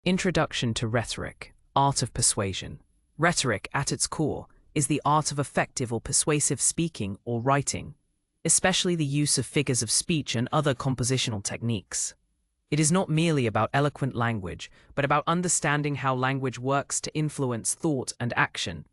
Introduction to Rhetoric, Art of Persuasion. Rhetoric, at its core, is the art of effective or persuasive speaking or writing, especially the use of figures of speech and other compositional techniques. It is not merely about eloquent language, but about understanding how language works to influence thought and action.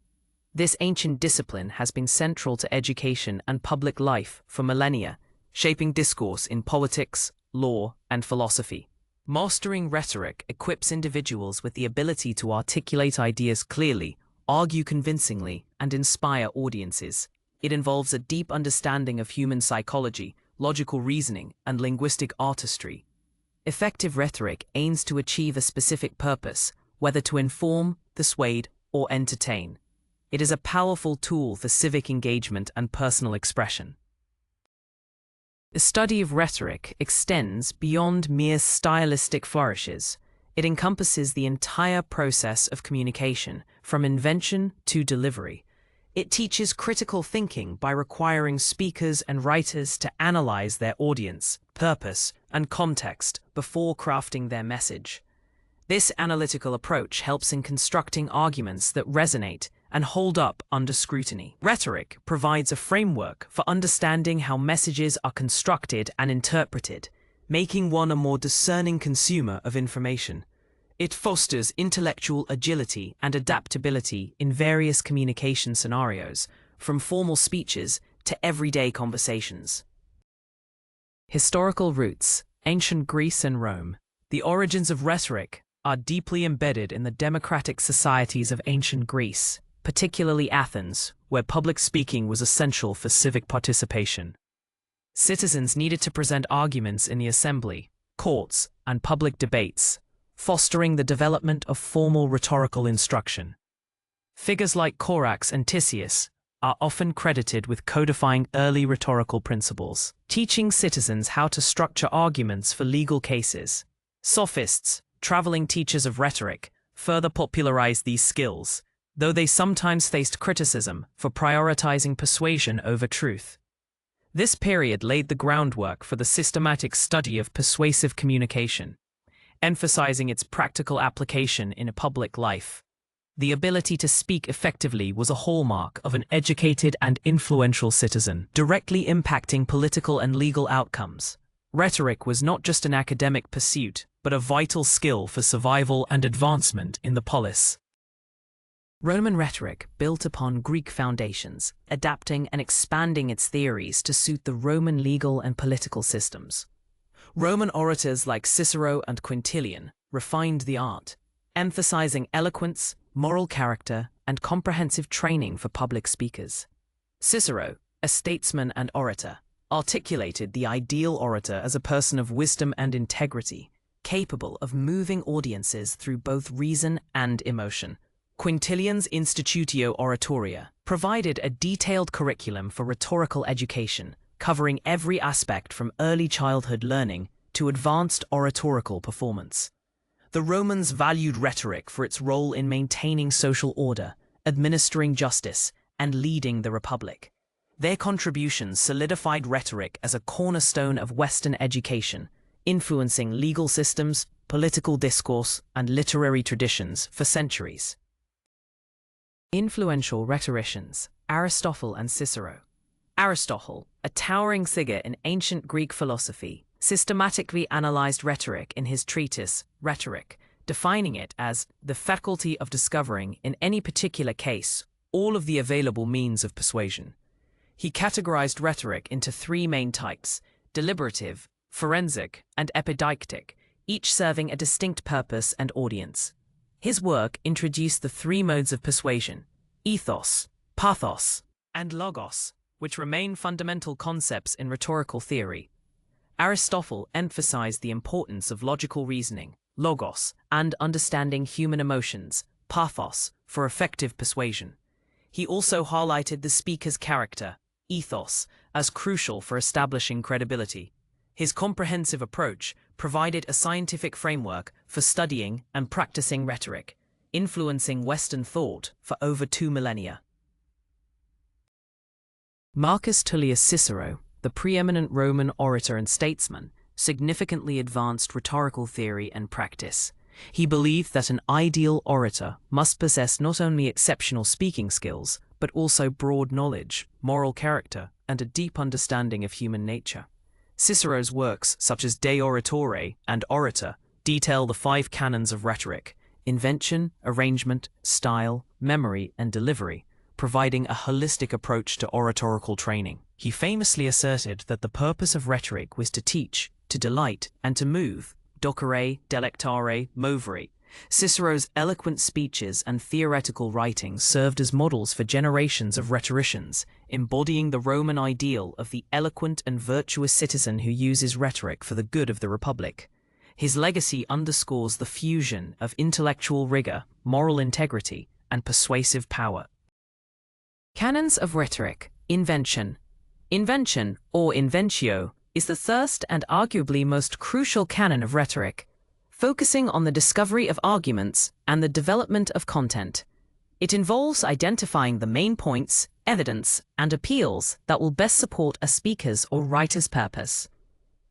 This ancient discipline has been central to education and public life for millennia, shaping discourse in politics, law, and philosophy. Mastering rhetoric equips individuals with the ability to articulate ideas clearly, argue convincingly, and inspire audiences. It involves a deep understanding of human psychology, logical reasoning, and linguistic artistry. Effective rhetoric aims to achieve a specific purpose, whether to inform, persuade, or entertain. It is a powerful tool for civic engagement and personal expression. The study of rhetoric extends beyond mere stylistic flourishes. It encompasses the entire process of communication, from invention to delivery. It teaches critical thinking by requiring speakers and writers to analyze their audience, purpose, and context before crafting their message. This analytical approach helps in constructing arguments that resonate and hold up under scrutiny. Rhetoric provides a framework for understanding how messages are constructed and interpreted, making one a more discerning consumer of information. It fosters intellectual agility and adaptability in various communication scenarios, from formal speeches to everyday conversations. Historical roots, ancient Greece and Rome. The origins of rhetoric are deeply embedded in the democratic societies of ancient Greece, particularly Athens, where public speaking was essential for civic participation. Citizens needed to present arguments in the assembly, courts, and public debates, fostering the development of formal rhetorical instruction. Figures like Corax and Tisius are often credited with codifying early rhetorical principles, teaching citizens how to structure arguments for legal cases. Sophists, traveling teachers of rhetoric, further popularized these skills, though they sometimes faced criticism for prioritizing persuasion over truth. This period laid the groundwork for the systematic study of persuasive communication, emphasizing its practical application in a public life. The ability to speak effectively was a hallmark of an educated and influential citizen, directly impacting political and legal outcomes. Rhetoric was not just an academic pursuit, but a vital skill for survival and advancement in the polis. Roman rhetoric built upon Greek foundations, adapting and expanding its theories to suit the Roman legal and political systems. Roman orators like Cicero and Quintilian refined the art, emphasizing eloquence, moral character, and comprehensive training for public speakers. Cicero, a statesman and orator, articulated the ideal orator as a person of wisdom and integrity, capable of moving audiences through both reason and emotion. Quintilian's Institutio Oratoria provided a detailed curriculum for rhetorical education, covering every aspect from early childhood learning to advanced oratorical performance. The Romans valued rhetoric for its role in maintaining social order, administering justice, and leading the republic. Their contributions solidified rhetoric as a cornerstone of Western education, influencing legal systems, political discourse, and literary traditions for centuries. Influential rhetoricians, Aristotle and Cicero. Aristotle, a towering figure in ancient Greek philosophy, systematically analyzed rhetoric in his treatise, Rhetoric, defining it as the faculty of discovering, in any particular case, all of the available means of persuasion. He categorized rhetoric into three main types: deliberative, forensic, and epideictic, each serving a distinct purpose and audience. His work introduced the three modes of persuasion: ethos, pathos, and logos, which remain fundamental concepts in rhetorical theory. Aristotle emphasized the importance of logical reasoning, logos, and understanding human emotions, pathos, for effective persuasion. He also highlighted the speaker's character, ethos, as crucial for establishing credibility. His comprehensive approach provided a scientific framework for studying and practicing rhetoric, influencing Western thought for over 2 millennia. Marcus Tullius Cicero, the preeminent Roman orator and statesman, significantly advanced rhetorical theory and practice. He believed that an ideal orator must possess not only exceptional speaking skills, but also broad knowledge, moral character, and a deep understanding of human nature. Cicero's works, such as De Oratore and Orator, detail the 5 canons of rhetoric: invention, arrangement, style, memory, and delivery, providing a holistic approach to oratorical training. He famously asserted that the purpose of rhetoric was to teach, to delight, and to move, docere, delectare, movere. Cicero's eloquent speeches and theoretical writings served as models for generations of rhetoricians, embodying the Roman ideal of the eloquent and virtuous citizen who uses rhetoric for the good of the Republic. His legacy underscores the fusion of intellectual rigor, moral integrity, and persuasive power. Canons of rhetoric. Invention. Invention, or inventio, is the first and arguably most crucial canon of rhetoric, focusing on the discovery of arguments and the development of content. It involves identifying the main points, evidence, and appeals that will best support a speaker's or writer's purpose.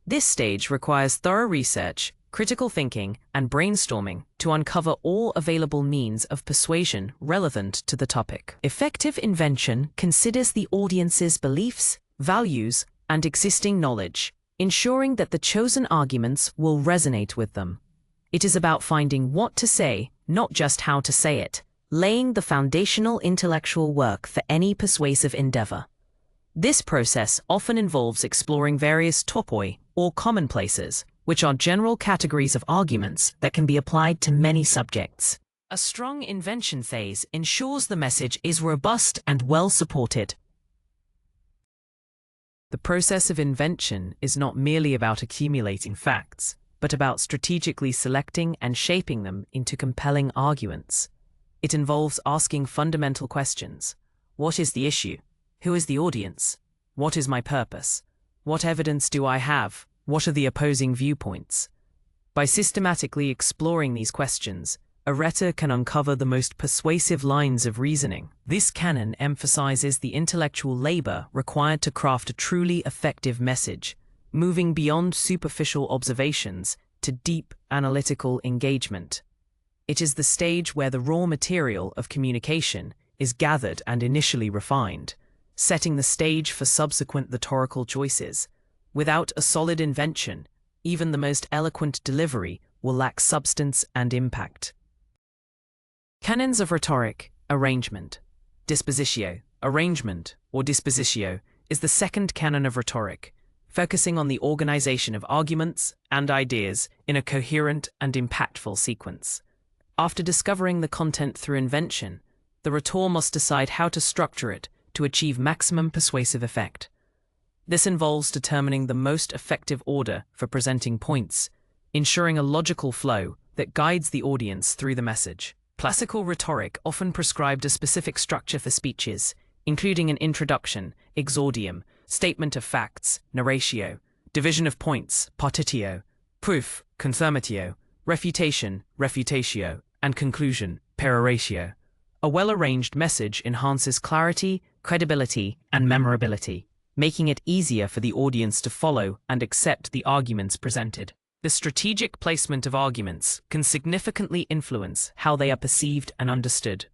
This stage requires thorough research, critical thinking, and brainstorming to uncover all available means of persuasion relevant to the topic. Effective invention considers the audience's beliefs, values, and existing knowledge, ensuring that the chosen arguments will resonate with them. It is about finding what to say, not just how to say it, laying the foundational intellectual work for any persuasive endeavor. This process often involves exploring various topoi, or commonplaces, which are general categories of arguments that can be applied to many subjects. A strong invention phase ensures the message is robust and well supported. The process of invention is not merely about accumulating facts, but about strategically selecting and shaping them into compelling arguments. It involves asking fundamental questions. What is the issue? Who is the audience? What is my purpose? What evidence do I have? What are the opposing viewpoints? By systematically exploring these questions, a rhetor can uncover the most persuasive lines of reasoning. This canon emphasizes the intellectual labor required to craft a truly effective message, moving beyond superficial observations to deep analytical engagement. It is the stage where the raw material of communication is gathered and initially refined, setting the stage for subsequent rhetorical choices. Without a solid invention, even the most eloquent delivery will lack substance and impact. Canons of rhetoric. Arrangement. Dispositio. Arrangement, or dispositio, is the second canon of rhetoric, focusing on the organization of arguments and ideas in a coherent and impactful sequence. After discovering the content through invention, the rhetor must decide how to structure it to achieve maximum persuasive effect. This involves determining the most effective order for presenting points, ensuring a logical flow that guides the audience through the message. Classical rhetoric often prescribed a specific structure for speeches, including an introduction, exordium, statement of facts, narratio, division of points, partitio, proof, confirmatio, refutation, refutatio, and conclusion, peroratio. A well-arranged message enhances clarity, credibility, and memorability, making it easier for the audience to follow and accept the arguments presented. The strategic placement of arguments can significantly influence how they are perceived and understood.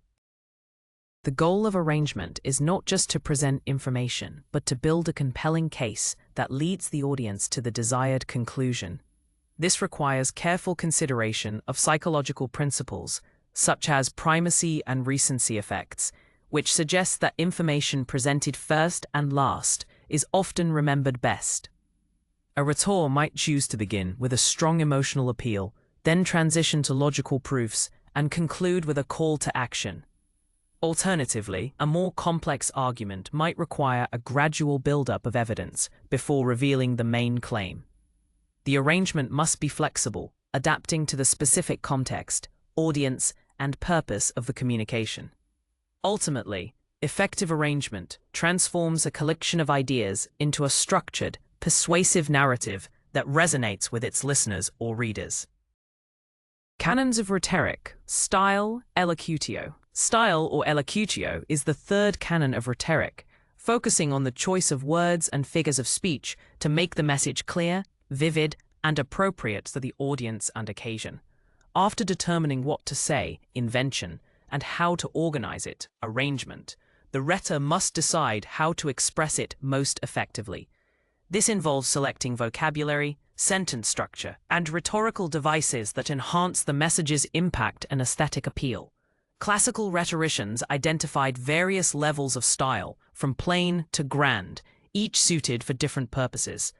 The goal of arrangement is not just to present information, but to build a compelling case that leads the audience to the desired conclusion. This requires careful consideration of psychological principles, such as primacy and recency effects, which suggest that information presented first and last is often remembered best. A rhetor might choose to begin with a strong emotional appeal, then transition to logical proofs, and conclude with a call to action. Alternatively, a more complex argument might require a gradual build-up of evidence before revealing the main claim. The arrangement must be flexible, adapting to the specific context, audience, and purpose of the communication. Ultimately, effective arrangement transforms a collection of ideas into a structured, persuasive narrative that resonates with its listeners or readers. Canons of rhetoric. Style, elocutio. Style, or elocutio, is the third canon of rhetoric, focusing on the choice of words and figures of speech to make the message clear, vivid, and appropriate to the audience and occasion. After determining what to say, invention, and how to organize it, arrangement, the rhetor must decide how to express it most effectively. This involves selecting vocabulary, sentence structure, and rhetorical devices that enhance the message's impact and aesthetic appeal. Classical rhetoricians identified various levels of style, from plain to grand, each suited for different purposes.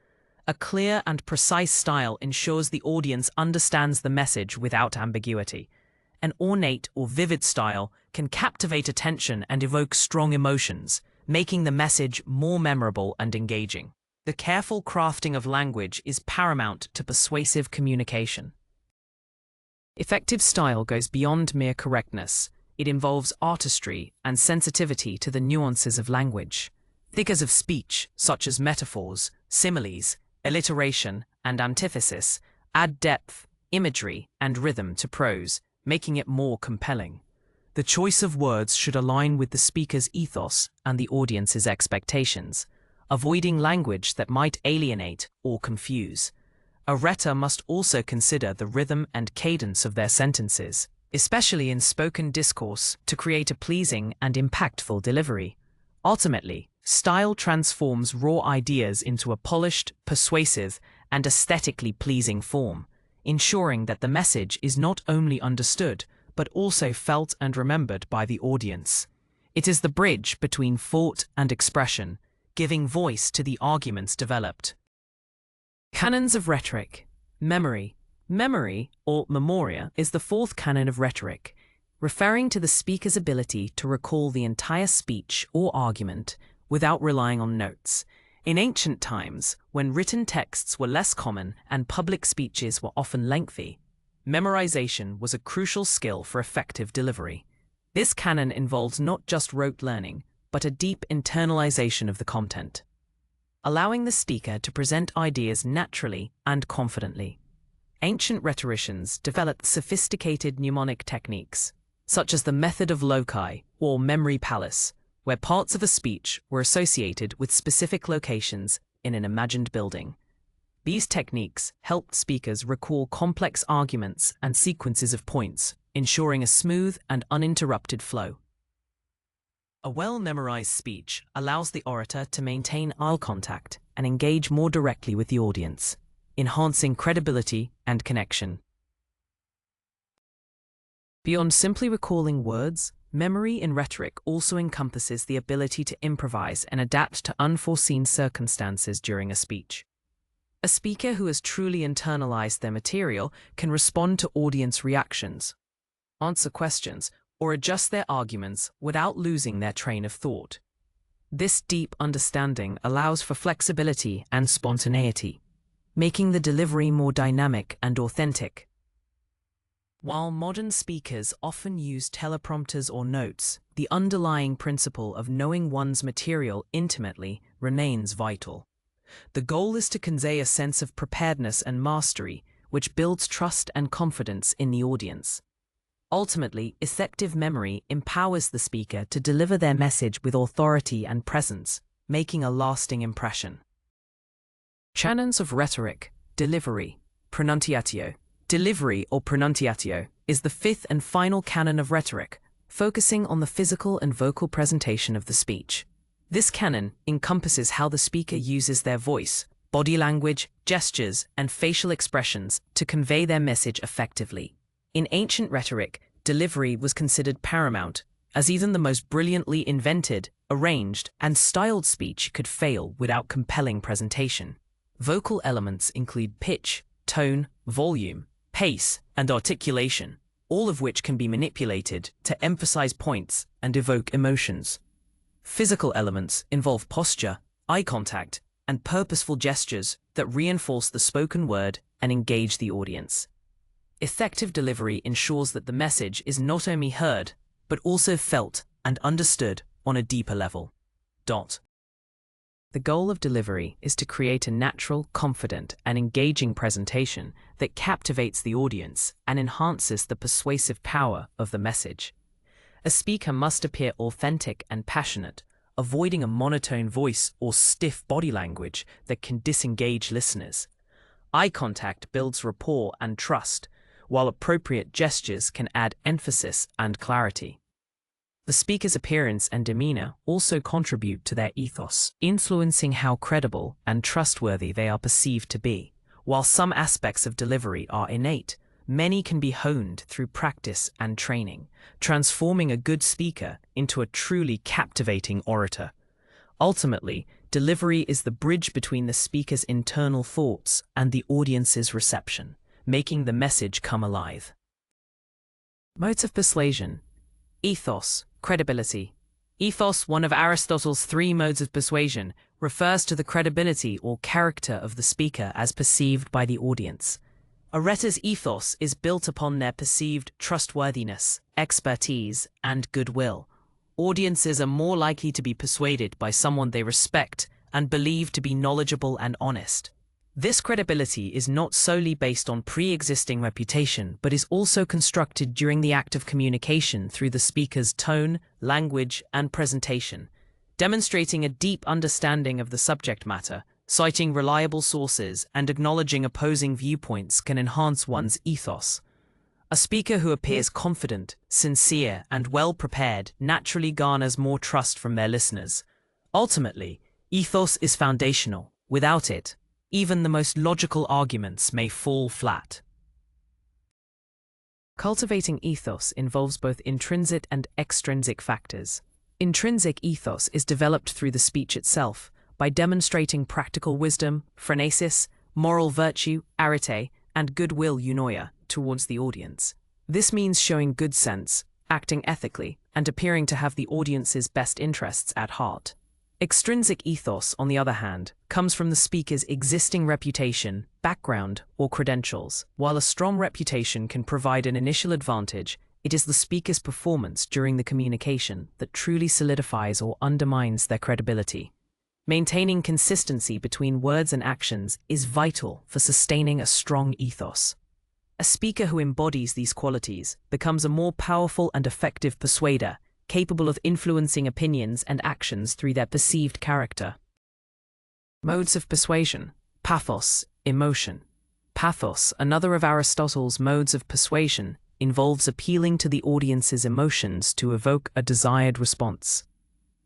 A clear and precise style ensures the audience understands the message without ambiguity. An ornate or vivid style can captivate attention and evoke strong emotions, making the message more memorable and engaging. The careful crafting of language is paramount to persuasive communication. Effective style goes beyond mere correctness. It involves artistry and sensitivity to the nuances of language. Figures of speech, such as metaphors, similes, alliteration, and antithesis, add depth, imagery, and rhythm to prose, making it more compelling. The choice of words should align with the speaker's ethos and the audience's expectations, avoiding language that might alienate or confuse. A rhetor must also consider the rhythm and cadence of their sentences, especially in spoken discourse, to create a pleasing and impactful delivery. Ultimately, style transforms raw ideas into a polished, persuasive, and aesthetically pleasing form, ensuring that the message is not only understood, but also felt and remembered by the audience. It is the bridge between thought and expression, giving voice to the arguments developed. Canons of rhetoric. Memory. Memory, or memoria, is the fourth canon of rhetoric, referring to the speaker's ability to recall the entire speech or argument without relying on notes. In ancient times, when written texts were less common and public speeches were often lengthy, memorization was a crucial skill for effective delivery. This canon involves not just rote learning, but a deep internalization of the content, allowing the speaker to present ideas naturally and confidently. Ancient rhetoricians developed sophisticated mnemonic techniques, such as the method of loci or memory palace, where parts of a speech were associated with specific locations in an imagined building. These techniques helped speakers recall complex arguments and sequences of points, ensuring a smooth and uninterrupted flow. A well-memorized speech allows the orator to maintain eye contact and engage more directly with the audience, enhancing credibility and connection. Beyond simply recalling words, memory in rhetoric also encompasses the ability to improvise and adapt to unforeseen circumstances during a speech. A speaker who has truly internalized their material can respond to audience reactions, answer questions, or adjust their arguments without losing their train of thought. This deep understanding allows for flexibility and spontaneity, making the delivery more dynamic and authentic. While modern speakers often use teleprompters or notes, the underlying principle of knowing one's material intimately remains vital. The goal is to convey a sense of preparedness and mastery, which builds trust and confidence in the audience. Ultimately, effective memory empowers the speaker to deliver their message with authority and presence, making a lasting impression. Canons of rhetoric. Delivery. Pronunciatio. Delivery, or pronunciatio, is the fifth and final canon of rhetoric, focusing on the physical and vocal presentation of the speech. This canon encompasses how the speaker uses their voice, body language, gestures, and facial expressions to convey their message effectively. In ancient rhetoric, delivery was considered paramount, as even the most brilliantly invented, arranged, and styled speech could fail without compelling presentation. Vocal elements include pitch, tone, volume, pace, and articulation, all of which can be manipulated to emphasize points and evoke emotions. Physical elements involve posture, eye contact, and purposeful gestures that reinforce the spoken word and engage the audience. Effective delivery ensures that the message is not only heard, but also felt and understood on a deeper level. The goal of delivery is to create a natural, confident, and engaging presentation that captivates the audience and enhances the persuasive power of the message. A speaker must appear authentic and passionate, avoiding a monotone voice or stiff body language that can disengage listeners. Eye contact builds rapport and trust, while appropriate gestures can add emphasis and clarity. The speaker's appearance and demeanor also contribute to their ethos, influencing how credible and trustworthy they are perceived to be. While some aspects of delivery are innate, many can be honed through practice and training, transforming a good speaker into a truly captivating orator. Ultimately, delivery is the bridge between the speaker's internal thoughts and the audience's reception, making the message come alive. Modes of persuasion. Ethos, credibility. Ethos, one of Aristotle's 3 modes of persuasion, refers to the credibility or character of the speaker as perceived by the audience. A rhetor's ethos is built upon their perceived trustworthiness, expertise, and goodwill. Audiences are more likely to be persuaded by someone they respect and believe to be knowledgeable and honest. This credibility is not solely based on pre-existing reputation, but is also constructed during the act of communication through the speaker's tone, language, and presentation, demonstrating a deep understanding of the subject matter. Citing reliable sources and acknowledging opposing viewpoints can enhance one's ethos. A speaker who appears confident, sincere, and well-prepared naturally garners more trust from their listeners. Ultimately, ethos is foundational. Without it, even the most logical arguments may fall flat. Cultivating ethos involves both intrinsic and extrinsic factors. Intrinsic ethos is developed through the speech itself, by demonstrating practical wisdom, phronesis, moral virtue, arete, and goodwill eunoia towards the audience. This means showing good sense, acting ethically, and appearing to have the audience's best interests at heart. Extrinsic ethos, on the other hand, comes from the speaker's existing reputation, background, or credentials. While a strong reputation can provide an initial advantage, it is the speaker's performance during the communication that truly solidifies or undermines their credibility. Maintaining consistency between words and actions is vital for sustaining a strong ethos. A speaker who embodies these qualities becomes a more powerful and effective persuader, capable of influencing opinions and actions through their perceived character. Modes of persuasion. Pathos, emotion. Pathos, another of Aristotle's modes of persuasion, involves appealing to the audience's emotions to evoke a desired response.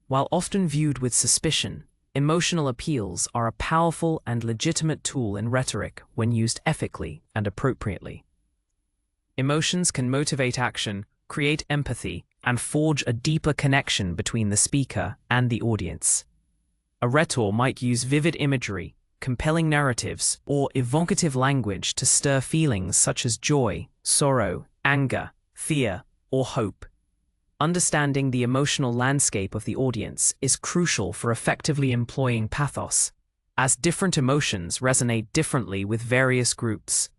While often viewed with suspicion, emotional appeals are a powerful and legitimate tool in rhetoric when used ethically and appropriately. Emotions can motivate action, create empathy, and forge a deeper connection between the speaker and the audience. A rhetor might use vivid imagery, compelling narratives, or evocative language to stir feelings such as joy, sorrow, anger, fear, or hope. Understanding the emotional landscape of the audience is crucial for effectively employing pathos, as different emotions resonate differently with various groups.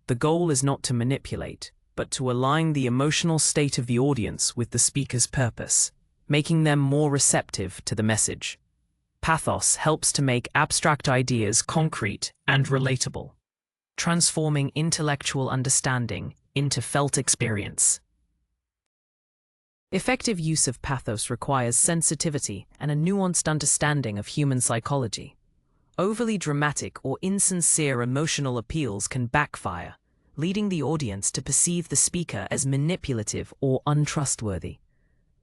The goal is not to manipulate, but to align the emotional state of the audience with the speaker's purpose, making them more receptive to the message. Pathos helps to make abstract ideas concrete and relatable, transforming intellectual understanding into felt experience. Effective use of pathos requires sensitivity and a nuanced understanding of human psychology. Overly dramatic or insincere emotional appeals can backfire, leading the audience to perceive the speaker as manipulative or untrustworthy.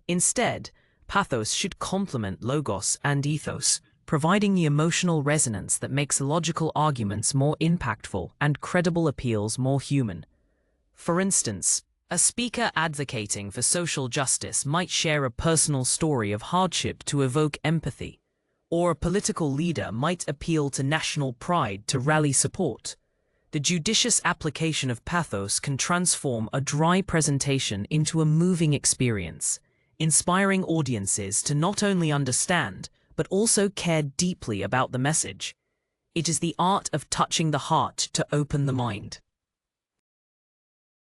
Instead, pathos should complement logos and ethos, providing the emotional resonance that makes logical arguments more impactful and credible appeals more human. For instance, a speaker advocating for social justice might share a personal story of hardship to evoke empathy, or a political leader might appeal to national pride to rally support. The judicious application of pathos can transform a dry presentation into a moving experience, inspiring audiences to not only understand, but also care deeply about the message. It is the art of touching the heart to open the mind.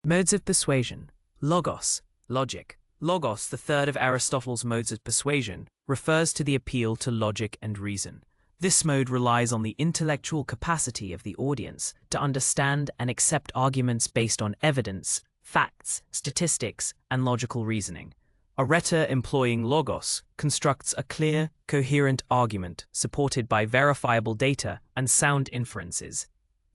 Modes of persuasion. Logos, logic. Logos, the third of Aristotle's modes of persuasion, refers to the appeal to logic and reason. This mode relies on the intellectual capacity of the audience to understand and accept arguments based on evidence, facts, statistics, and logical reasoning. A rhetor employing logos constructs a clear, coherent argument supported by verifiable data and sound inferences.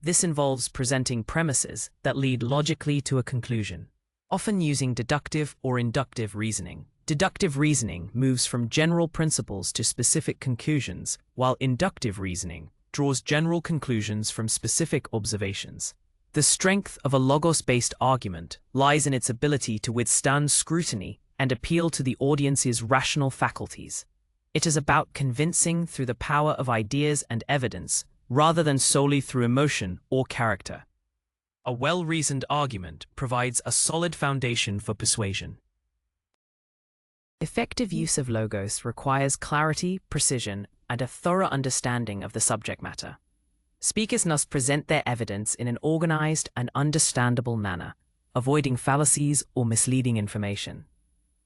This involves presenting premises that lead logically to a conclusion, often using deductive or inductive reasoning. Deductive reasoning moves from general principles to specific conclusions, while inductive reasoning draws general conclusions from specific observations. The strength of a logos-based argument lies in its ability to withstand scrutiny and appeal to the audience's rational faculties. It is about convincing through the power of ideas and evidence, rather than solely through emotion or character. A well-reasoned argument provides a solid foundation for persuasion. Effective use of logos requires clarity, precision, and a thorough understanding of the subject matter. Speakers must present their evidence in an organized and understandable manner, avoiding fallacies or misleading information.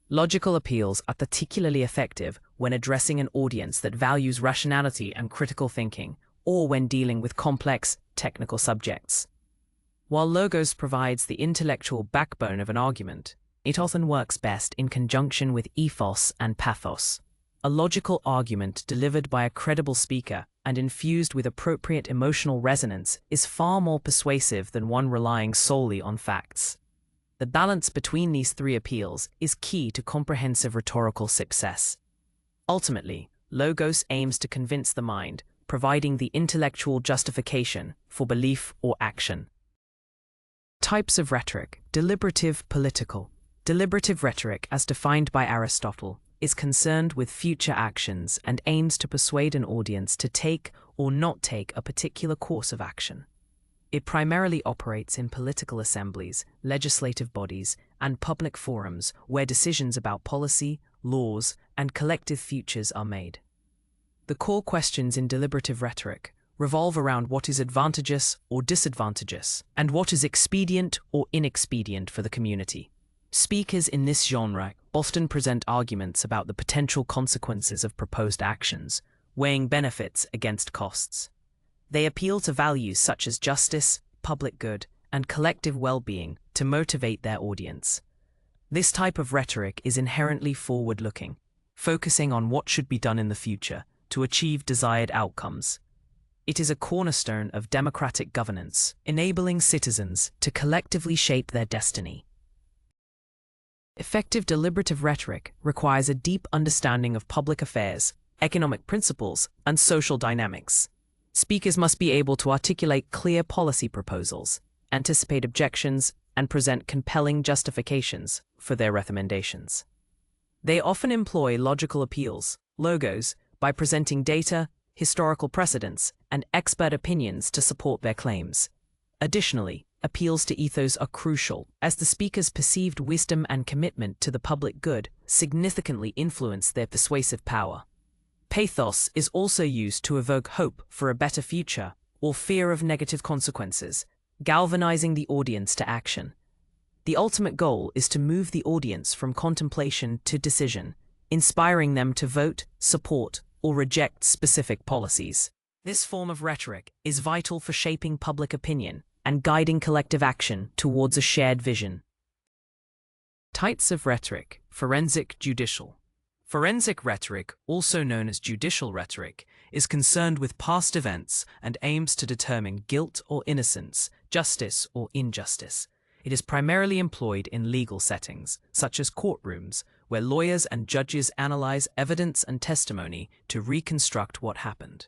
Logical appeals are particularly effective when addressing an audience that values rationality and critical thinking, or when dealing with complex, technical subjects. While logos provides the intellectual backbone of an argument, it often works best in conjunction with ethos and pathos. A logical argument delivered by a credible speaker and infused with appropriate emotional resonance is far more persuasive than one relying solely on facts. The balance between these three appeals is key to comprehensive rhetorical success. Ultimately, logos aims to convince the mind, providing the intellectual justification for belief or action. Types of rhetoric: deliberative, political. Deliberative rhetoric, as defined by Aristotle, is concerned with future actions and aims to persuade an audience to take or not take a particular course of action. It primarily operates in political assemblies, legislative bodies, and public forums where decisions about policy, laws, and collective futures are made. The core questions in deliberative rhetoric revolve around what is advantageous or disadvantageous, and what is expedient or inexpedient for the community. Speakers in this genre often present arguments about the potential consequences of proposed actions, weighing benefits against costs. They appeal to values such as justice, public good, and collective well-being to motivate their audience. This type of rhetoric is inherently forward-looking, focusing on what should be done in the future to achieve desired outcomes. It is a cornerstone of democratic governance, enabling citizens to collectively shape their destiny. Effective deliberative rhetoric requires a deep understanding of public affairs, economic principles, and social dynamics. Speakers must be able to articulate clear policy proposals, anticipate objections, and present compelling justifications for their recommendations. They often employ logical appeals, logos, by presenting data, historical precedents, and expert opinions to support their claims. Additionally, appeals to ethos are crucial, as the speaker's perceived wisdom and commitment to the public good significantly influence their persuasive power. Pathos is also used to evoke hope for a better future or fear of negative consequences, galvanizing the audience to action. The ultimate goal is to move the audience from contemplation to decision, inspiring them to vote, support, or reject specific policies. This form of rhetoric is vital for shaping public opinion and guiding collective action towards a shared vision. Types of rhetoric: forensic, judicial. Forensic rhetoric, also known as judicial rhetoric, is concerned with past events and aims to determine guilt or innocence, justice or injustice. It is primarily employed in legal settings, such as courtrooms, where lawyers and judges analyze evidence and testimony to reconstruct what happened.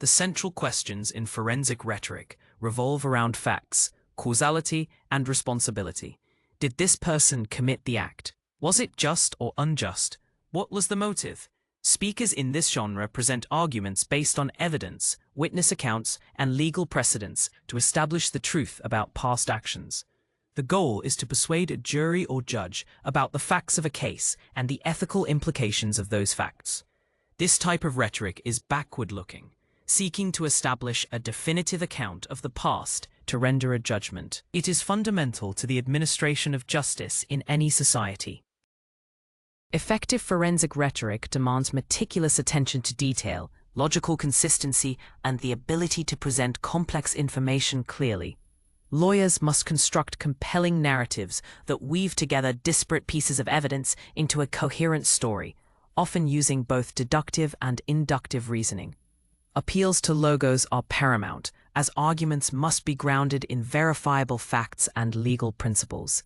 The central questions in forensic rhetoric revolve around facts, causality, and responsibility. Did this person commit the act? Was it just or unjust? What was the motive? Speakers in this genre present arguments based on evidence, witness accounts, and legal precedents to establish the truth about past actions. The goal is to persuade a jury or judge about the facts of a case and the ethical implications of those facts. This type of rhetoric is backward-looking, seeking to establish a definitive account of the past to render a judgment. It is fundamental to the administration of justice in any society. Effective forensic rhetoric demands meticulous attention to detail, logical consistency, and the ability to present complex information clearly. Lawyers must construct compelling narratives that weave together disparate pieces of evidence into a coherent story, often using both deductive and inductive reasoning. Appeals to logos are paramount, as arguments must be grounded in verifiable facts and legal principles.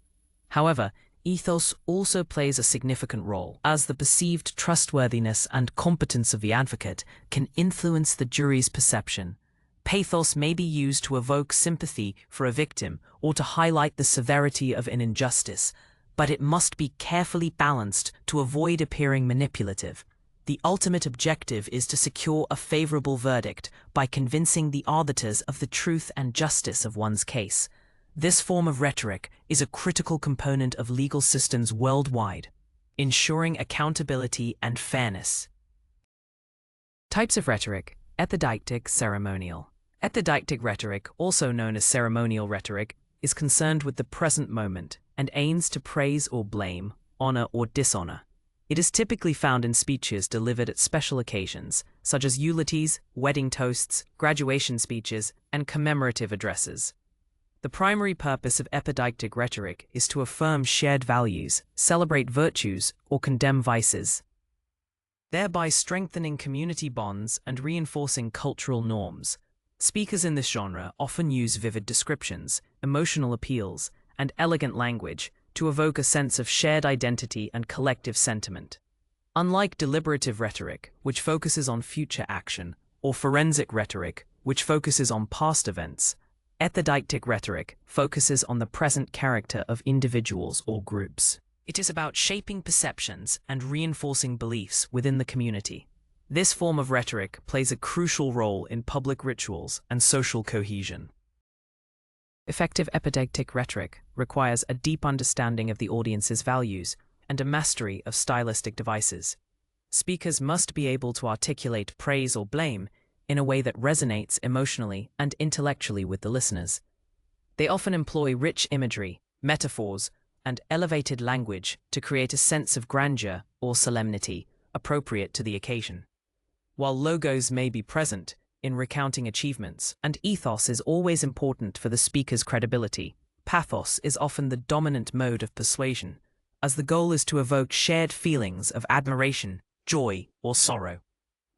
However, ethos also plays a significant role, as the perceived trustworthiness and competence of the advocate can influence the jury's perception. Pathos may be used to evoke sympathy for a victim or to highlight the severity of an injustice, but it must be carefully balanced to avoid appearing manipulative. The ultimate objective is to secure a favorable verdict by convincing the arbiters of the truth and justice of one's case. This form of rhetoric is a critical component of legal systems worldwide, ensuring accountability and fairness. Types of rhetoric: ethidictic, ceremonial. Ethidictic rhetoric, also known as ceremonial rhetoric, is concerned with the present moment and aims to praise or blame, honor or dishonor. It is typically found in speeches delivered at special occasions, such as eulogies, wedding toasts, graduation speeches, and commemorative addresses. The primary purpose of ethidictic rhetoric is to affirm shared values, celebrate virtues, or condemn vices, thereby strengthening community bonds and reinforcing cultural norms. Speakers in this genre often use vivid descriptions, emotional appeals, and elegant language to evoke a sense of shared identity and collective sentiment. Unlike deliberative rhetoric, which focuses on future action, or forensic rhetoric, which focuses on past events, ethidictic rhetoric focuses on the present character of individuals or groups. It is about shaping perceptions and reinforcing beliefs within the community. This form of rhetoric plays a crucial role in public rituals and social cohesion. Effective ethidictic rhetoric requires a deep understanding of the audience's values and a mastery of stylistic devices. Speakers must be able to articulate praise or blame in a way that resonates emotionally and intellectually with the listeners. They often employ rich imagery, metaphors, and elevated language to create a sense of grandeur or solemnity appropriate to the occasion. While logos may be present in recounting achievements, and ethos is always important for the speaker's credibility, pathos is often the dominant mode of persuasion, as the goal is to evoke shared feelings of admiration, joy, or sorrow.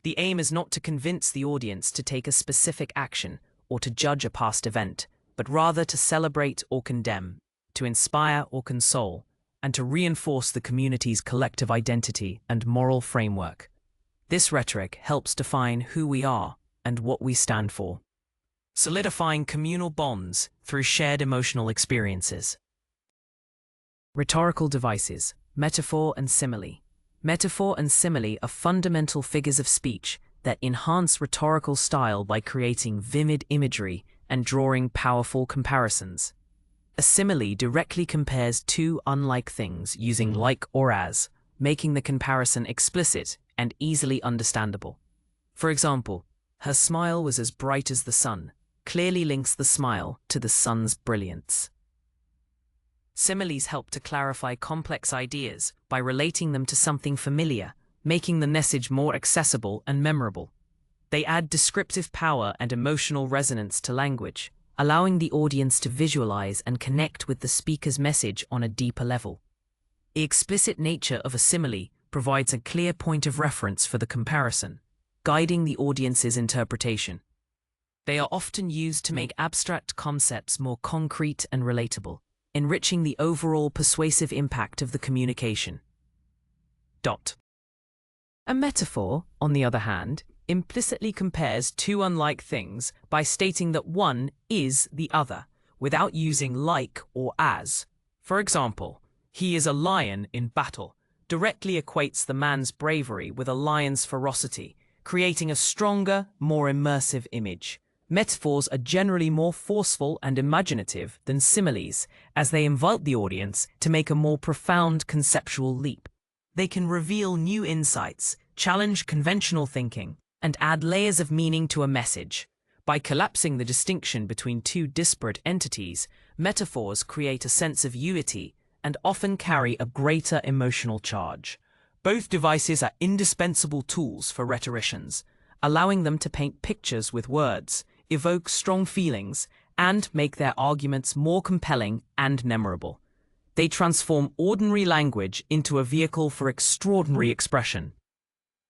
The aim is not to convince the audience to take a specific action or to judge a past event, but rather to celebrate or condemn, to inspire or console, and to reinforce the community's collective identity and moral framework. This rhetoric helps define who we are and what we stand for, solidifying communal bonds through shared emotional experiences. Rhetorical devices: metaphor and simile. Metaphor and simile are fundamental figures of speech that enhance rhetorical style by creating vivid imagery and drawing powerful comparisons. A simile directly compares two unlike things using like or as, making the comparison explicit and easily understandable. For example, her smile was as bright as the sun, clearly links the smile to the sun's brilliance. Similes help to clarify complex ideas by relating them to something familiar, making the message more accessible and memorable. They add descriptive power and emotional resonance to language, allowing the audience to visualize and connect with the speaker's message on a deeper level. The explicit nature of a simile provides a clear point of reference for the comparison, guiding the audience's interpretation. They are often used to make abstract concepts more concrete and relatable, enriching the overall persuasive impact of the communication. A metaphor, on the other hand, implicitly compares two unlike things by stating that one is the other, without using like or as. For example, "He is a lion in battle," directly equates the man's bravery with a lion's ferocity, creating a stronger, more immersive image. Metaphors are generally more forceful and imaginative than similes, as they invite the audience to make a more profound conceptual leap. They can reveal new insights, challenge conventional thinking, and add layers of meaning to a message. By collapsing the distinction between two disparate entities, metaphors create a sense of unity and often carry a greater emotional charge. Both devices are indispensable tools for rhetoricians, allowing them to paint pictures with words, evoke strong feelings, and make their arguments more compelling and memorable. They transform ordinary language into a vehicle for extraordinary expression,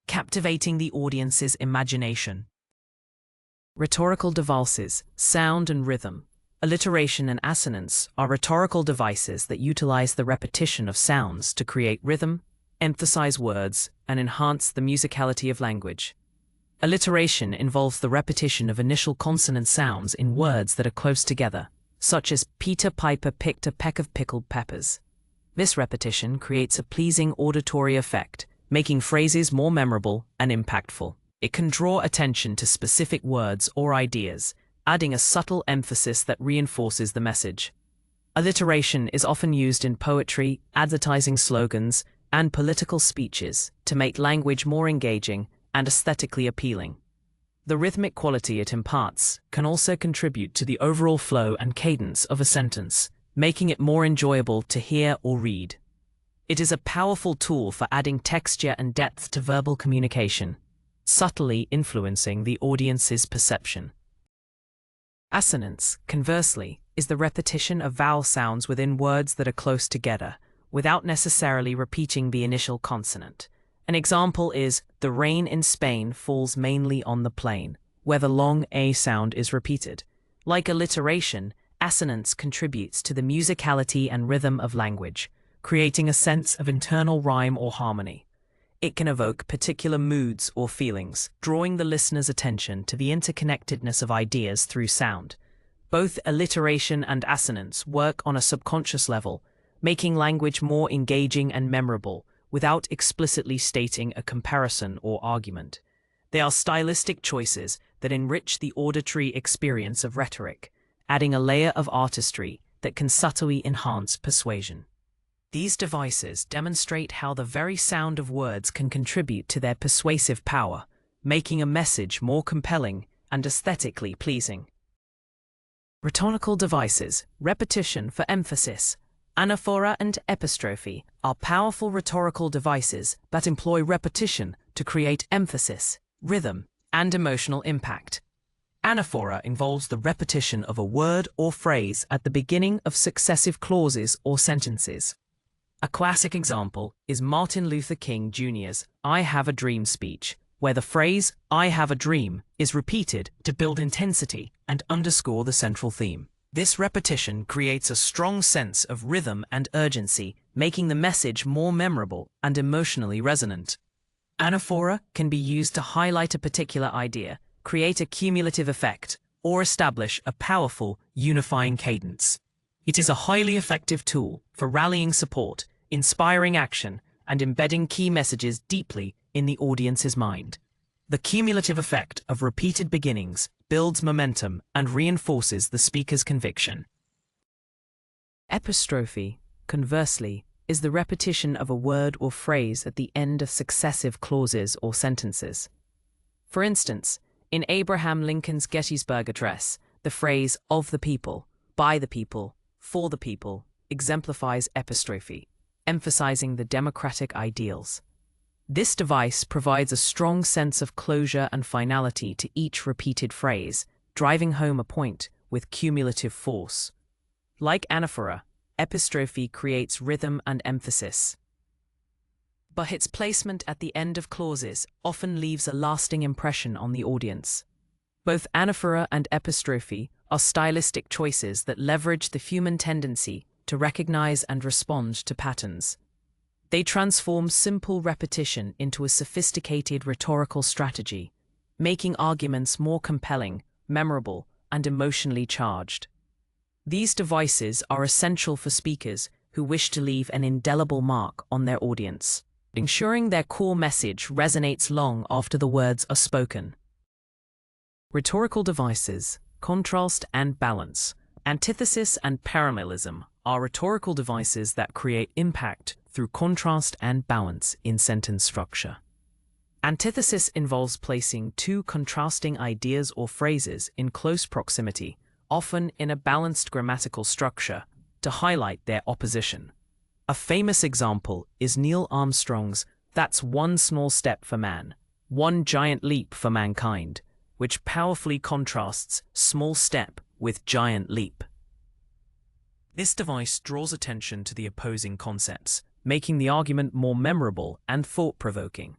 captivating the audience's imagination. Rhetorical devices, sound and rhythm. Alliteration and assonance are rhetorical devices that utilize the repetition of sounds to create rhythm, emphasize words, and enhance the musicality of language. Alliteration involves the repetition of initial consonant sounds in words that are close together, such as Peter Piper picked a peck of pickled peppers. This repetition creates a pleasing auditory effect, making phrases more memorable and impactful. It can draw attention to specific words or ideas, adding a subtle emphasis that reinforces the message. Alliteration is often used in poetry, advertising slogans, and political speeches to make language more engaging and aesthetically appealing. The rhythmic quality it imparts can also contribute to the overall flow and cadence of a sentence, making it more enjoyable to hear or read. It is a powerful tool for adding texture and depth to verbal communication, subtly influencing the audience's perception. Assonance, conversely, is the repetition of vowel sounds within words that are close together, without necessarily repeating the initial consonant. An example is, the rain in Spain falls mainly on the plain, where the long A sound is repeated. Like alliteration, assonance contributes to the musicality and rhythm of language, creating a sense of internal rhyme or harmony. It can evoke particular moods or feelings, drawing the listener's attention to the interconnectedness of ideas through sound. Both alliteration and assonance work on a subconscious level, making language more engaging and memorable, without explicitly stating a comparison or argument. They are stylistic choices that enrich the auditory experience of rhetoric, adding a layer of artistry that can subtly enhance persuasion. These devices demonstrate how the very sound of words can contribute to their persuasive power, making a message more compelling and aesthetically pleasing. Rhetorical devices, repetition for emphasis. Anaphora and epistrophe are powerful rhetorical devices that employ repetition to create emphasis, rhythm, and emotional impact. Anaphora involves the repetition of a word or phrase at the beginning of successive clauses or sentences. A classic example is Martin Luther King Jr.'s "I Have a Dream" speech, where the phrase "I have a dream" is repeated to build intensity and underscore the central theme. This repetition creates a strong sense of rhythm and urgency, making the message more memorable and emotionally resonant. Anaphora can be used to highlight a particular idea, create a cumulative effect, or establish a powerful, unifying cadence. It is a highly effective tool for rallying support, inspiring action, and embedding key messages deeply in the audience's mind. The cumulative effect of repeated beginnings builds momentum and reinforces the speaker's conviction. Epistrophe, conversely, is the repetition of a word or phrase at the end of successive clauses or sentences. For instance, in Abraham Lincoln's Gettysburg Address, the phrase "of the people," "by the people," "for the people" exemplifies epistrophe, emphasizing the democratic ideals. This device provides a strong sense of closure and finality to each repeated phrase, driving home a point with cumulative force. Like anaphora, epistrophe creates rhythm and emphasis, but its placement at the end of clauses often leaves a lasting impression on the audience. Both anaphora and epistrophe are stylistic choices that leverage the human tendency to recognize and respond to patterns. They transform simple repetition into a sophisticated rhetorical strategy, making arguments more compelling, memorable, and emotionally charged. These devices are essential for speakers who wish to leave an indelible mark on their audience, ensuring their core message resonates long after the words are spoken. Rhetorical devices, contrast and balance. Antithesis and parallelism are rhetorical devices that create impact through contrast and balance in sentence structure. Antithesis involves placing two contrasting ideas or phrases in close proximity, often in a balanced grammatical structure, to highlight their opposition. A famous example is Neil Armstrong's "That's one small step for man, one giant leap for mankind," which powerfully contrasts small step with giant leap. This device draws attention to the opposing concepts, making the argument more memorable and thought-provoking.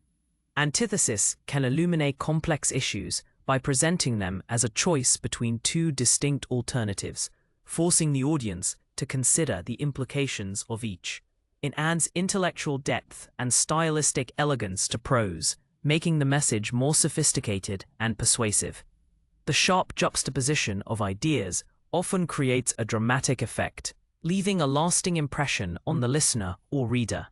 Antithesis can illuminate complex issues by presenting them as a choice between two distinct alternatives, forcing the audience to consider the implications of each. It adds intellectual depth and stylistic elegance to prose, making the message more sophisticated and persuasive. The sharp juxtaposition of ideas often creates a dramatic effect, leaving a lasting impression on the listener or reader.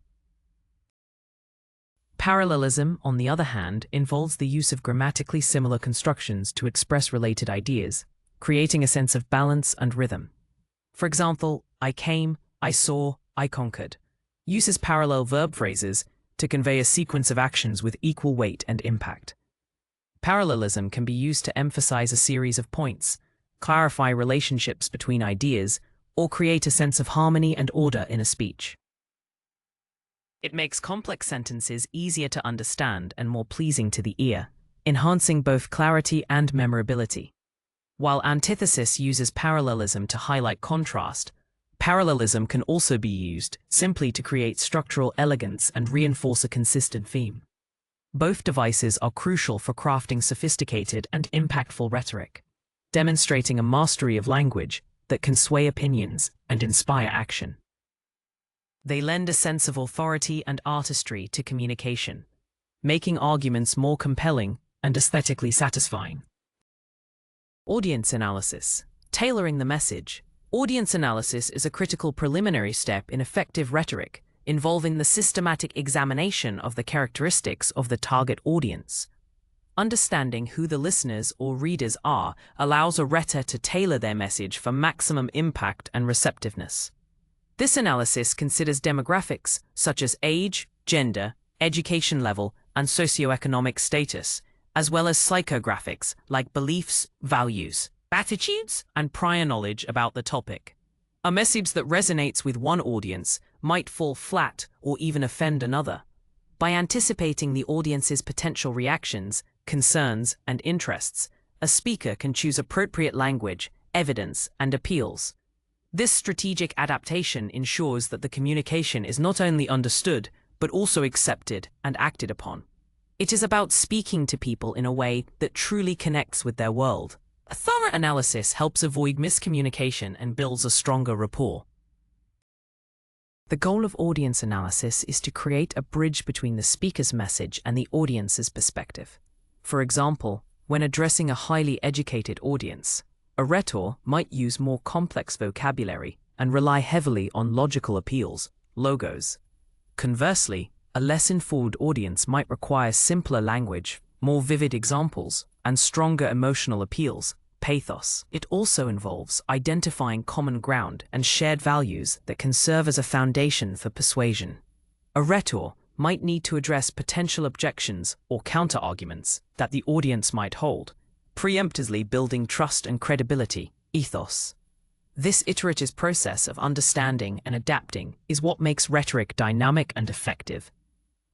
Parallelism, on the other hand, involves the use of grammatically similar constructions to express related ideas, creating a sense of balance and rhythm. For example, I came, I saw, I conquered uses parallel verb phrases to convey a sequence of actions with equal weight and impact. Parallelism can be used to emphasize a series of points, clarify relationships between ideas, or create a sense of harmony and order in a speech. It makes complex sentences easier to understand and more pleasing to the ear, enhancing both clarity and memorability. While antithesis uses parallelism to highlight contrast, parallelism can also be used simply to create structural elegance and reinforce a consistent theme. Both devices are crucial for crafting sophisticated and impactful rhetoric, demonstrating a mastery of language that can sway opinions and inspire action. They lend a sense of authority and artistry to communication, making arguments more compelling and aesthetically satisfying. Audience analysis. Tailoring the message. Audience analysis is a critical preliminary step in effective rhetoric, involving the systematic examination of the characteristics of the target audience. Understanding who the listeners or readers are allows a rhetor to tailor their message for maximum impact and receptiveness. This analysis considers demographics such as age, gender, education level, and socioeconomic status, as well as psychographics like beliefs, values, attitudes, and prior knowledge about the topic. A message that resonates with one audience might fall flat or even offend another. By anticipating the audience's potential reactions, concerns, and interests, a speaker can choose appropriate language, evidence, and appeals. This strategic adaptation ensures that the communication is not only understood, but also accepted and acted upon. It is about speaking to people in a way that truly connects with their world. A thorough analysis helps avoid miscommunication and builds a stronger rapport. The goal of audience analysis is to create a bridge between the speaker's message and the audience's perspective. For example, when addressing a highly educated audience, a rhetor might use more complex vocabulary and rely heavily on logical appeals, logos. Conversely, a less informed audience might require simpler language, more vivid examples, and stronger emotional appeals, pathos. It also involves identifying common ground and shared values that can serve as a foundation for persuasion. A rhetor might need to address potential objections or counter-arguments that the audience might hold, preemptively building trust and credibility, ethos. This iterative process of understanding and adapting is what makes rhetoric dynamic and effective.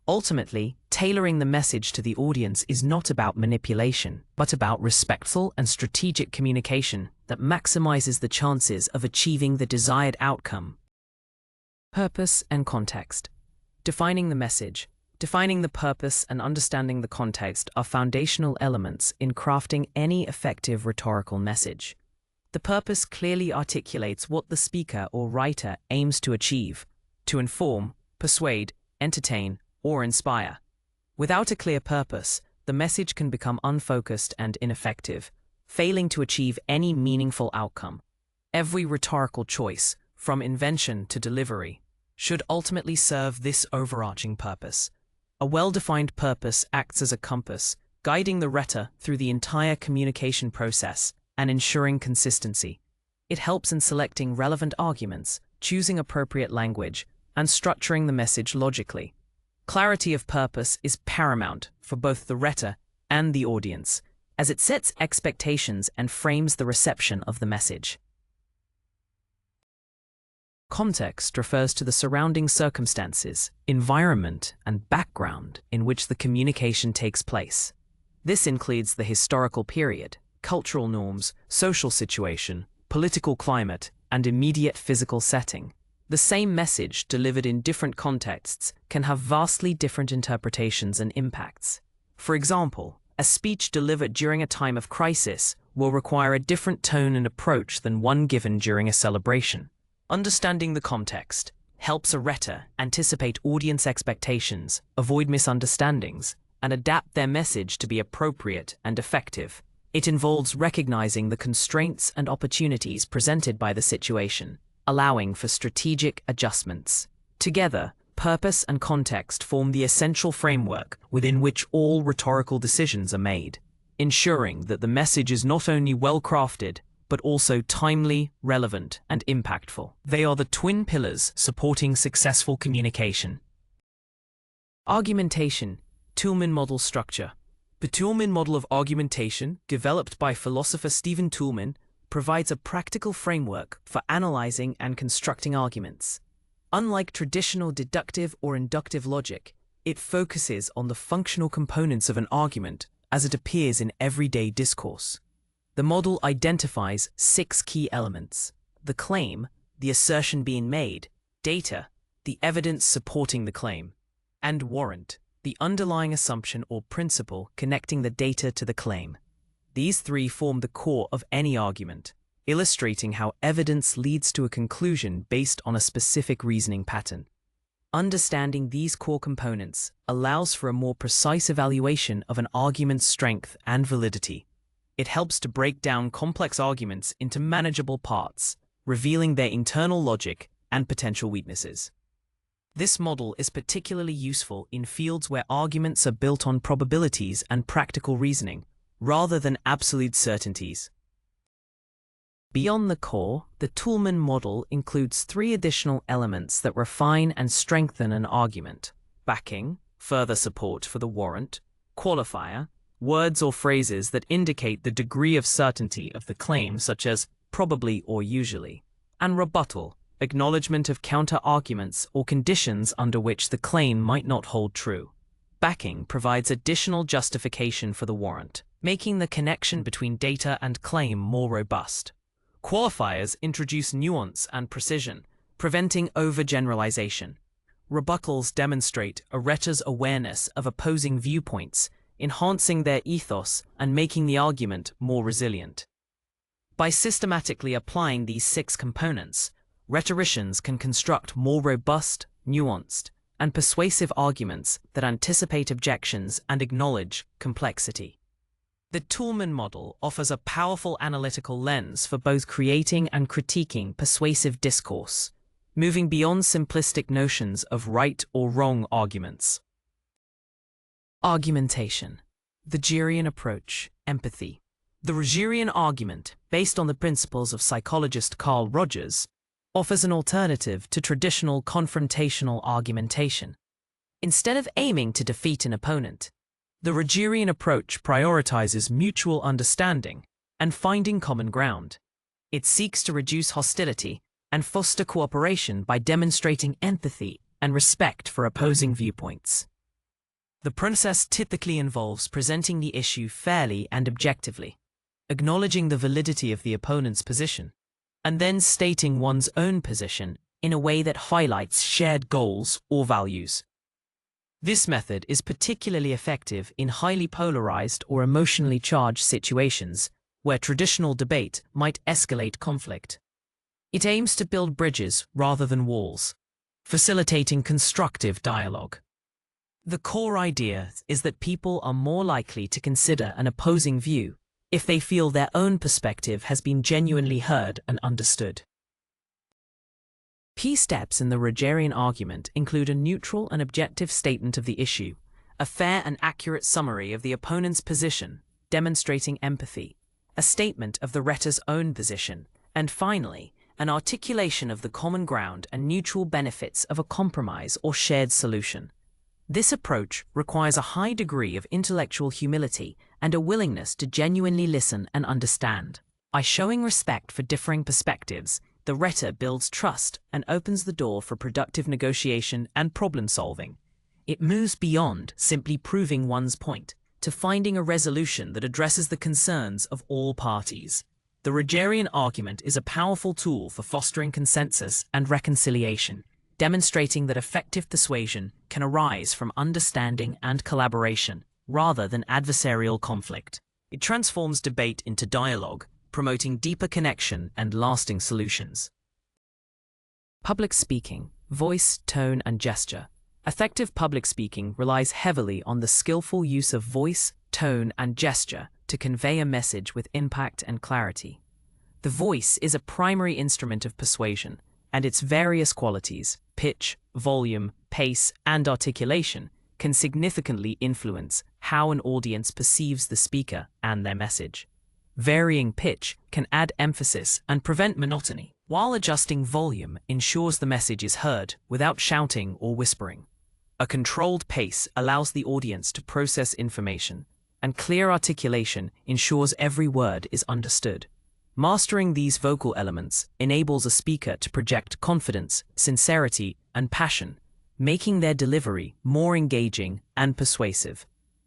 Ultimately, tailoring the message to the audience is not about manipulation, but about respectful and strategic communication that maximizes the chances of achieving the desired outcome. Purpose and context. Defining the message. Defining the purpose and understanding the context are foundational elements in crafting any effective rhetorical message. The purpose clearly articulates what the speaker or writer aims to achieve: to inform, persuade, entertain, or inspire. Without a clear purpose, the message can become unfocused and ineffective, failing to achieve any meaningful outcome. Every rhetorical choice, from invention to delivery, should ultimately serve this overarching purpose. A well-defined purpose acts as a compass, guiding the rhetor through the entire communication process and ensuring consistency. It helps in selecting relevant arguments, choosing appropriate language, and structuring the message logically. Clarity of purpose is paramount for both the rhetor and the audience, as it sets expectations and frames the reception of the message. Context refers to the surrounding circumstances, environment, and background in which the communication takes place. This includes the historical period, cultural norms, social situation, political climate, and immediate physical setting. The same message delivered in different contexts can have vastly different interpretations and impacts. For example, A speech delivered during a time of crisis will require a different tone and approach than one given during a celebration. Understanding the context helps a rhetor anticipate audience expectations, avoid misunderstandings, and adapt their message to be appropriate and effective. It involves recognizing the constraints and opportunities presented by the situation, allowing for strategic adjustments. Together, purpose and context form the essential framework within which all rhetorical decisions are made, ensuring that the message is not only well-crafted, but also timely, relevant, and impactful. They are the twin pillars supporting successful communication. Argumentation, Toulmin model structure. The Toulmin model of argumentation, developed by philosopher Stephen Toulmin, provides a practical framework for analyzing and constructing arguments. Unlike traditional deductive or inductive logic, it focuses on the functional components of an argument as it appears in everyday discourse. The model identifies 6 key elements: the claim, the assertion being made, data, the evidence supporting the claim, and warrant, the underlying assumption or principle connecting the data to the claim. These 3 form the core of any argument, illustrating how evidence leads to a conclusion based on a specific reasoning pattern. Understanding these core components allows for a more precise evaluation of an argument's strength and validity. It helps to break down complex arguments into manageable parts, revealing their internal logic and potential weaknesses. This model is particularly useful in fields where arguments are built on probabilities and practical reasoning, rather than absolute certainties. Beyond the core, the Toulmin model includes 3 additional elements that refine and strengthen an argument: backing, further support for the warrant; qualifier, words or phrases that indicate the degree of certainty of the claim, such as probably or usually; and rebuttal, acknowledgement of counter-arguments or conditions under which the claim might not hold true. Backing provides additional justification for the warrant, making the connection between data and claim more robust. Qualifiers introduce nuance and precision, preventing overgeneralization. Rebuttals demonstrate a rhetor's awareness of opposing viewpoints, enhancing their ethos and making the argument more resilient. By systematically applying these 6 components, rhetoricians can construct more robust, nuanced, and persuasive arguments that anticipate objections and acknowledge complexity. The Toulmin model offers a powerful analytical lens for both creating and critiquing persuasive discourse, moving beyond simplistic notions of right or wrong arguments. Argumentation, the Rogerian approach, empathy. The Rogerian argument, based on the principles of psychologist Carl Rogers, offers an alternative to traditional confrontational argumentation. Instead of aiming to defeat an opponent, the Rogerian approach prioritizes mutual understanding and finding common ground. It seeks to reduce hostility and foster cooperation by demonstrating empathy and respect for opposing viewpoints. The process typically involves presenting the issue fairly and objectively, acknowledging the validity of the opponent's position, and then stating one's own position in a way that highlights shared goals or values. This method is particularly effective in highly polarized or emotionally charged situations where traditional debate might escalate conflict. It aims to build bridges rather than walls, facilitating constructive dialogue. The core idea is that people are more likely to consider an opposing view if they feel their own perspective has been genuinely heard and understood. Key steps in the Rogerian argument include a neutral and objective statement of the issue, a fair and accurate summary of the opponent's position, demonstrating empathy, a statement of the rhetor's own position, and finally, an articulation of the common ground and mutual benefits of a compromise or shared solution. This approach requires a high degree of intellectual humility and a willingness to genuinely listen and understand. By showing respect for differing perspectives, the rhetor builds trust and opens the door for productive negotiation and problem-solving. It moves beyond simply proving one's point to finding a resolution that addresses the concerns of all parties. The Rogerian argument is a powerful tool for fostering consensus and reconciliation, demonstrating that effective persuasion can arise from understanding and collaboration, rather than adversarial conflict. It transforms debate into dialogue, promoting deeper connection and lasting solutions. Public speaking, voice, tone, and gesture. Effective public speaking relies heavily on the skillful use of voice, tone, and gesture to convey a message with impact and clarity. The voice is a primary instrument of persuasion, and its various qualities, pitch, volume, pace, and articulation, can significantly influence how an audience perceives the speaker and their message. Varying pitch can add emphasis and prevent monotony, while adjusting volume ensures the message is heard without shouting or whispering. A controlled pace allows the audience to process information, and clear articulation ensures every word is understood. Mastering these vocal elements enables a speaker to project confidence, sincerity, and passion, making their delivery more engaging and persuasive.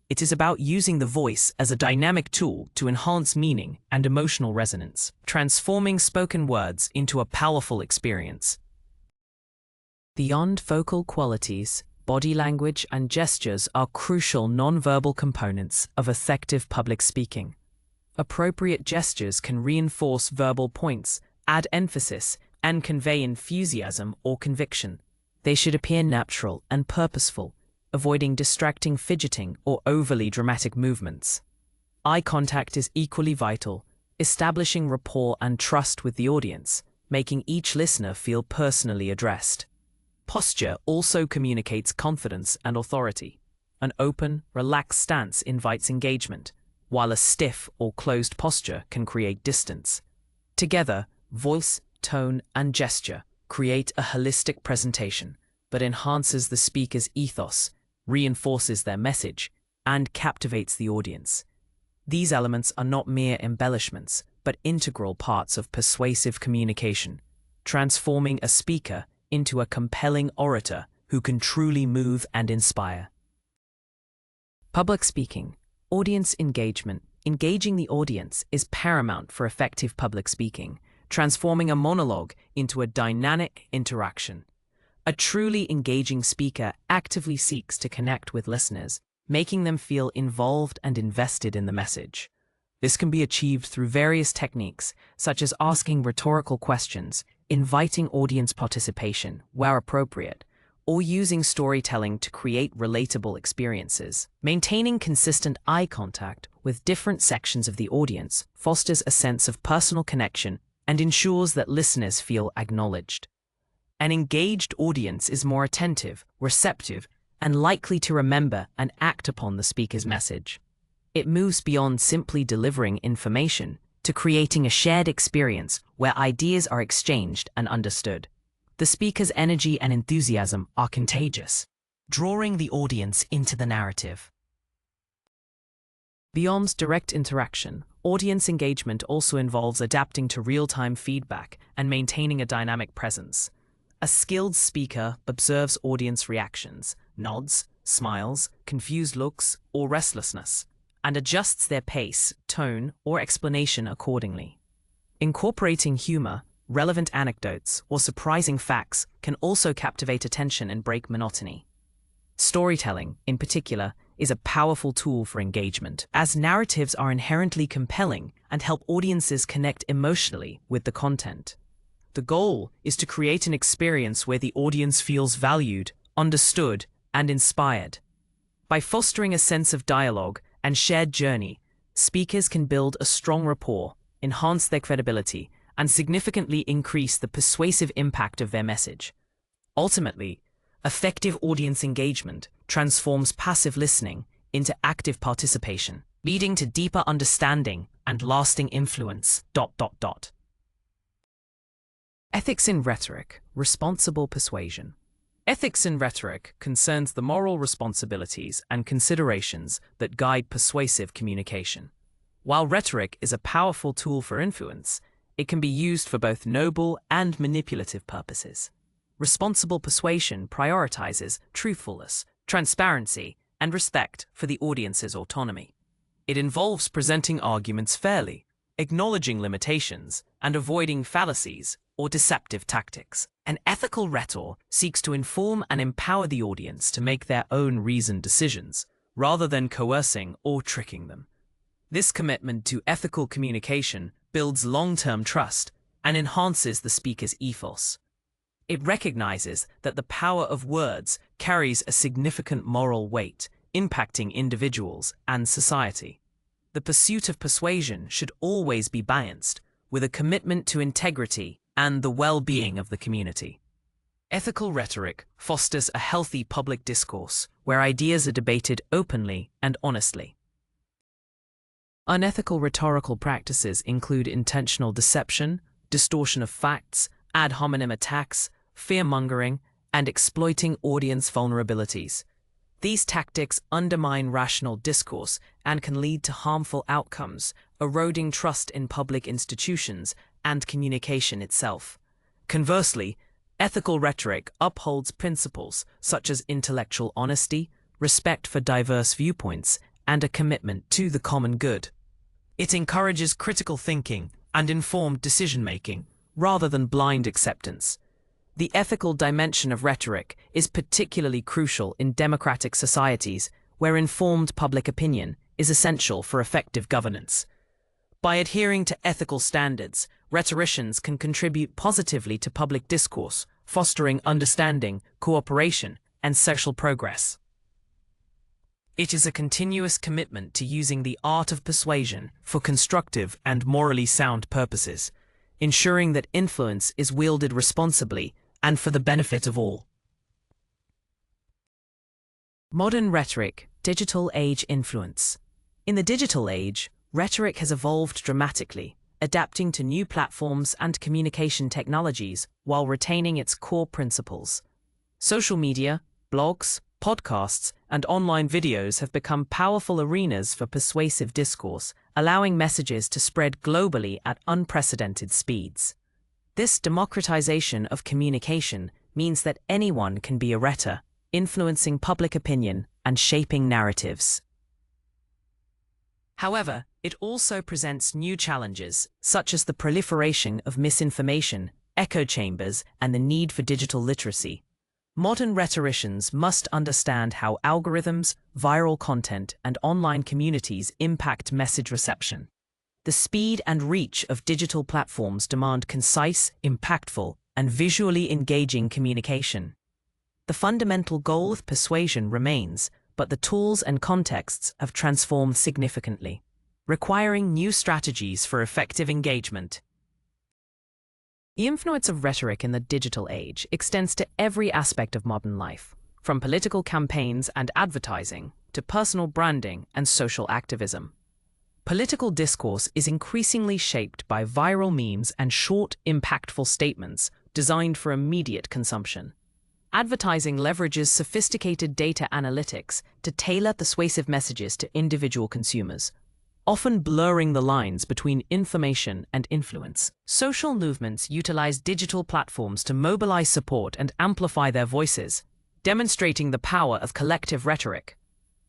It is about using the voice as a dynamic tool to enhance meaning and emotional resonance, transforming spoken words into a powerful experience. Beyond vocal qualities, body language and gestures are crucial nonverbal components of effective public speaking. Appropriate gestures can reinforce verbal points, add emphasis, and convey enthusiasm or conviction. They should appear natural and purposeful, avoiding distracting fidgeting or overly dramatic movements. Eye contact is equally vital, establishing rapport and trust with the audience, making each listener feel personally addressed. Posture also communicates confidence and authority. An open, relaxed stance invites engagement, while a stiff or closed posture can create distance. Together, voice, tone, and gesture create a holistic presentation that enhances the speaker's ethos, reinforces their message, and captivates the audience. These elements are not mere embellishments, but integral parts of persuasive communication, transforming a speaker into a compelling orator who can truly move and inspire. Public speaking, audience engagement. Engaging the audience is paramount for effective public speaking, transforming a monologue into a dynamic interaction. A truly engaging speaker actively seeks to connect with listeners, making them feel involved and invested in the message. This can be achieved through various techniques, such as asking rhetorical questions, inviting audience participation where appropriate, or using storytelling to create relatable experiences. Maintaining consistent eye contact with different sections of the audience fosters a sense of personal connection and ensures that listeners feel acknowledged. An engaged audience is more attentive, receptive, and likely to remember and act upon the speaker's message. It moves beyond simply delivering information to creating a shared experience where ideas are exchanged and understood. The speaker's energy and enthusiasm are contagious, drawing the audience into the narrative. Beyond direct interaction, audience engagement also involves adapting to real-time feedback and maintaining a dynamic presence. A skilled speaker observes audience reactions, nods, smiles, confused looks, or restlessness, and adjusts their pace, tone, or explanation accordingly. Incorporating humor, relevant anecdotes, or surprising facts can also captivate attention and break monotony. Storytelling, in particular, is a powerful tool for engagement, as narratives are inherently compelling and help audiences connect emotionally with the content. The goal is to create an experience where the audience feels valued, understood, and inspired. By fostering a sense of dialogue and shared journey, speakers can build a strong rapport, enhance their credibility, and significantly increase the persuasive impact of their message. Ultimately, effective audience engagement transforms passive listening into active participation, leading to deeper understanding and lasting influence. Ethics in rhetoric, responsible persuasion. Ethics in rhetoric concerns the moral responsibilities and considerations that guide persuasive communication. While rhetoric is a powerful tool for influence, it can be used for both noble and manipulative purposes. Responsible persuasion prioritizes truthfulness, transparency, and respect for the audience's autonomy. It involves presenting arguments fairly, acknowledging limitations, and avoiding fallacies or deceptive tactics. An ethical rhetor seeks to inform and empower the audience to make their own reasoned decisions, rather than coercing or tricking them. This commitment to ethical communication builds long-term trust and enhances the speaker's ethos. It recognizes that the power of words carries a significant moral weight, impacting individuals and society. The pursuit of persuasion should always be balanced with a commitment to integrity and the well-being of the community. Ethical rhetoric fosters a healthy public discourse where ideas are debated openly and honestly. Unethical rhetorical practices include intentional deception, distortion of facts, ad hominem attacks, fear-mongering, and exploiting audience vulnerabilities. These tactics undermine rational discourse and can lead to harmful outcomes, eroding trust in public institutions and communication itself. Conversely, ethical rhetoric upholds principles such as intellectual honesty, respect for diverse viewpoints, and a commitment to the common good. It encourages critical thinking and informed decision-making, rather than blind acceptance. The ethical dimension of rhetoric is particularly crucial in democratic societies where informed public opinion is essential for effective governance. By adhering to ethical standards, rhetoricians can contribute positively to public discourse, fostering understanding, cooperation, and social progress. It is a continuous commitment to using the art of persuasion for constructive and morally sound purposes, ensuring that influence is wielded responsibly and for the benefit of all. Modern rhetoric, digital age influence. In the digital age, rhetoric has evolved dramatically, adapting to new platforms and communication technologies while retaining its core principles. Social media, blogs, podcasts, and online videos have become powerful arenas for persuasive discourse, allowing messages to spread globally at unprecedented speeds. This democratization of communication means that anyone can be a rhetor, influencing public opinion and shaping narratives. However, it also presents new challenges, such as the proliferation of misinformation, echo chambers, and the need for digital literacy. Modern rhetoricians must understand how algorithms, viral content, and online communities impact message reception. The speed and reach of digital platforms demand concise, impactful, and visually engaging communication. The fundamental goal of persuasion remains, but the tools and contexts have transformed significantly, requiring new strategies for effective engagement. The influence of rhetoric in the digital age extends to every aspect of modern life, from political campaigns and advertising to personal branding and social activism. Political discourse is increasingly shaped by viral memes and short, impactful statements designed for immediate consumption. Advertising leverages sophisticated data analytics to tailor persuasive messages to individual consumers, often blurring the lines between information and influence. Social movements utilize digital platforms to mobilize support and amplify their voices, demonstrating the power of collective rhetoric.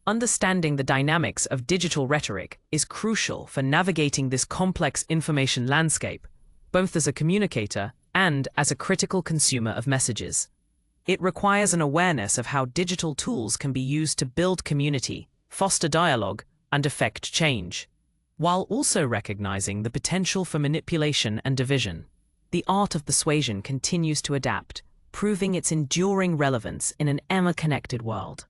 Understanding the dynamics of digital rhetoric is crucial for navigating this complex information landscape, both as a communicator and as a critical consumer of messages. It requires an awareness of how digital tools can be used to build community, foster dialogue, and affect change, while also recognizing the potential for manipulation and division. The art of persuasion continues to adapt, proving its enduring relevance in an ever-connected world.